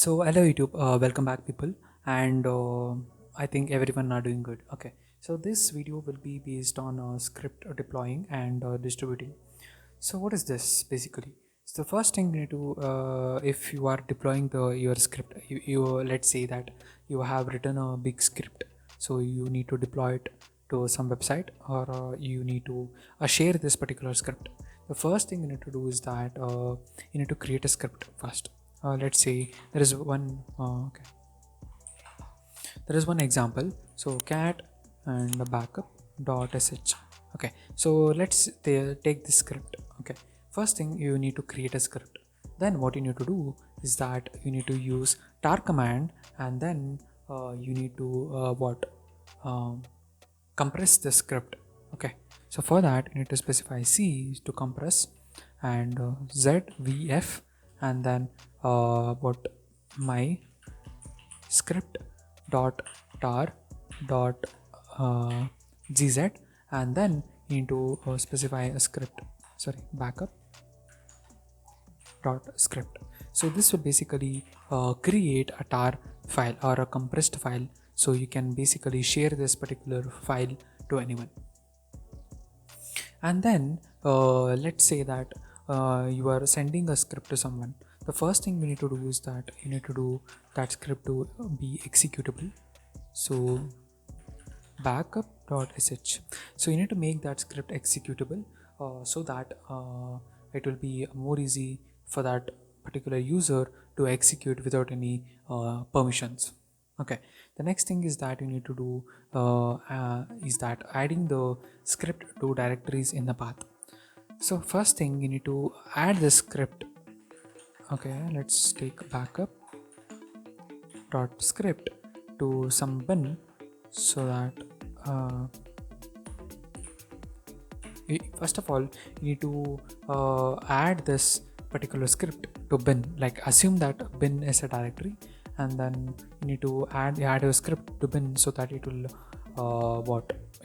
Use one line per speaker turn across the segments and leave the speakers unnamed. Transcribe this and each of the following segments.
So hello YouTube, welcome back people, and I think everyone are doing good. Okay, so this video will be based on script deploying and distributing. So what is this basically? So the first thing you need to, if you are deploying your script, you let's say that you have written a big script, so you need to deploy it to some website, or you need to share this particular script. The first thing you need to do is that you need to create a script first. Let's say there is one. Okay, there is one example. So cat and backup dot sh. Okay, so take this script. Okay, first thing you need to create a script. Then what you need to do is that you need to use tar command, and then you need to um, compress the script. Okay, so for that you need to specify c to compress, and zvf, and then what my script dot tar dot gz, and then you need to specify a script, sorry, backup dot script. So this will basically create a tar file or a compressed file, so you can basically share this particular file to anyone. And then let's say that you are sending a script to someone. The first thing we need to do is that you need to do that script to be executable. So backup.sh, so you need to make that script executable, so that it will be more easy for that particular user to execute without any permissions. Okay, the next thing is that you need to do is that adding the script to directories in the path. So first thing you need to add the script. Okay, let's take backup dot script to some bin, so that first of all you need to add this particular script to bin. Like, assume that bin is a directory, and then you need to add a script to bin, so that it will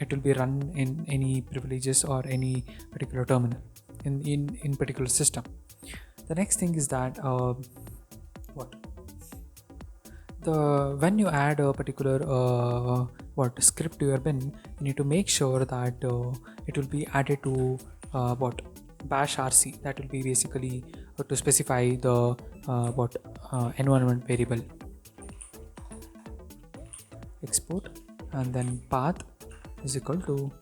it will be run in any privileges or any particular terminal in particular system. The next thing is that what the when you add a particular script to your bin, you need to make sure that it will be added to bash rc. That will be basically to specify the environment variable. Export, and then path is equal to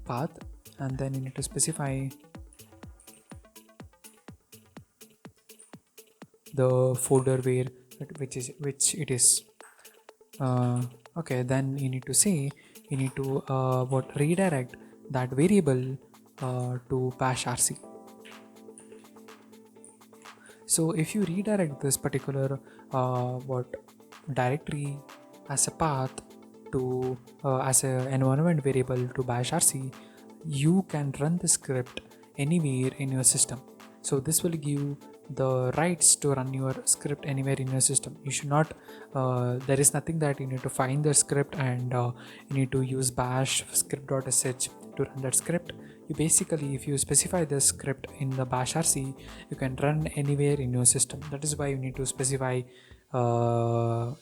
path, and then you need to specify the folder where which it is. Okay, then you need to say you need to redirect that variable to bash rc. So if you redirect this particular directory as a path to as an environment variable to bash rc, you can run the script anywhere in your system. So this will give the rights to run your script anywhere in your system. You should not there is nothing that you need to find the script, and you need to use bash script.sh to run that script. You basically, if you specify the script in the bash rc, you can run anywhere in your system. That is why you need to specify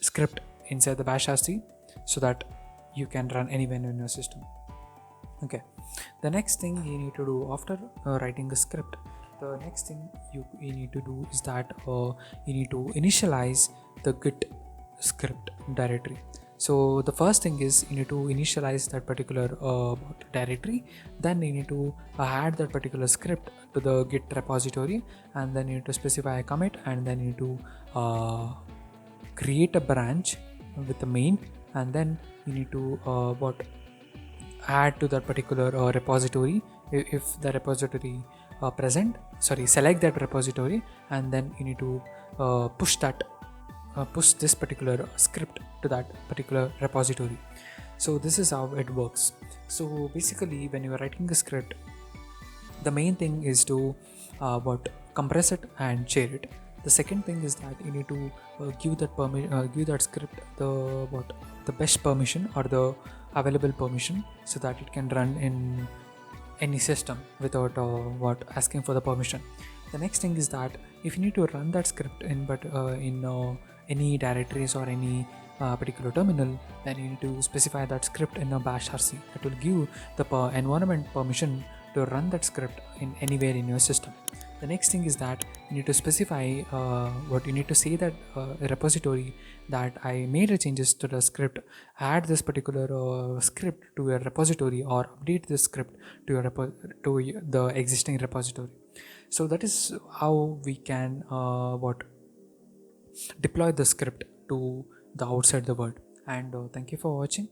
script inside the bash rc, so that you can run anywhere in your system. Okay, the next thing you need to do after writing a script, the next thing you need to do is that you need to initialize the git script directory. So the first thing is you need to initialize that particular directory. Then you need to add that particular script to the git repository, and then you need to specify a commit, and then you need to create a branch with the main, and then you need to add to that particular repository if the repository present, sorry, select that repository, and then you need to push this particular script to that particular repository. So this is how it works. So basically, when you are writing a script, the main thing is to compress it and share it. The second thing is that you need to give that script the best permission, or the available permission so that it can run in any system without what asking for the permission. The next thing is that if you need to run that script in any directories or any particular terminal, then you need to specify that script in a bash rc. It will give the environment permission to run that script in anywhere in your system. The next thing is that you need to specify what you need to say that repository that I made a changes to the script, add this particular script to your repository or update this script to your the existing repository. So that is how we can what deploy the script to the outside the world. And thank you for watching.